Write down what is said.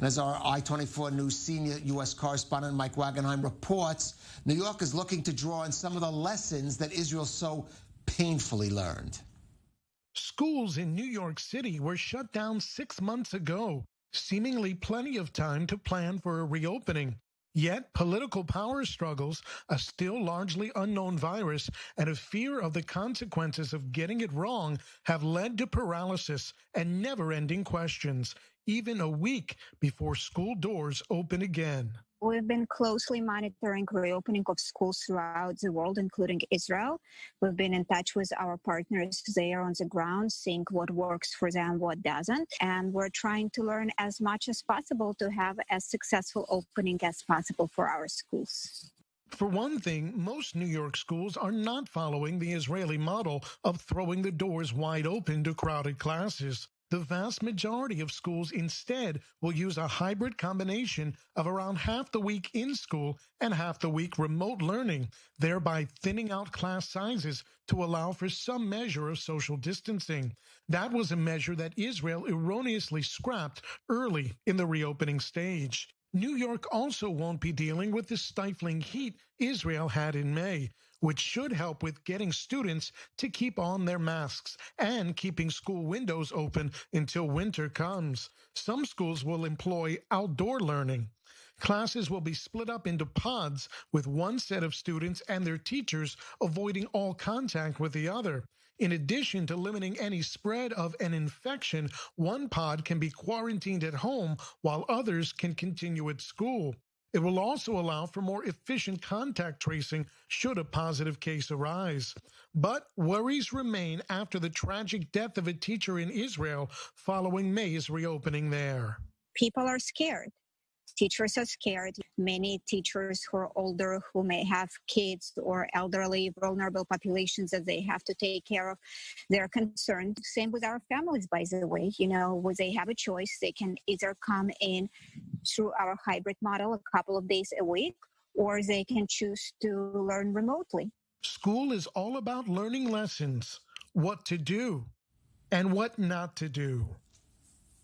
And as our i24 News senior U.S. correspondent Mike Wagenheim reports, New York is looking to draw on some of the lessons that Israel so painfully learned. Schools in New York City were shut down 6 months ago, seemingly plenty of time to plan for a reopening. Yet, political power struggles, a still largely unknown virus, and a fear of the consequences of getting it wrong have led to paralysis and never-ending questions, even a week before school doors open again. We've been closely monitoring reopening of schools throughout the world, including Israel. We've been in touch with our partners there on the ground, seeing what works for them, what doesn't. And we're trying to learn as much as possible to have as successful opening as possible for our schools. For one thing, most New York schools are not following the Israeli model of throwing the doors wide open to crowded classes. The vast majority of schools instead will use a hybrid combination of around half the week in school and half the week remote learning, thereby thinning out class sizes to allow for some measure of social distancing. That was a measure that Israel erroneously scrapped early in the reopening stage. New York also won't be dealing with the stifling heat Israel had in May, which should help with getting students to keep on their masks and keeping school windows open until winter comes. Some schools will employ outdoor learning. Classes will be split up into pods with one set of students and their teachers avoiding all contact with the other. In addition to limiting any spread of an infection, one pod can be quarantined at home while others can continue at school. It will also allow for more efficient contact tracing should a positive case arise. But worries remain after the tragic death of a teacher in Israel following May's reopening there. People are scared. Teachers are scared. Many teachers who are older, who may have kids or elderly, vulnerable populations that they have to take care of, they're concerned. Same with our families, by the way. When they have a choice, they can either come in through our hybrid model a couple of days a week, or they can choose to learn remotely. School is all about learning lessons, what to do and what not to do.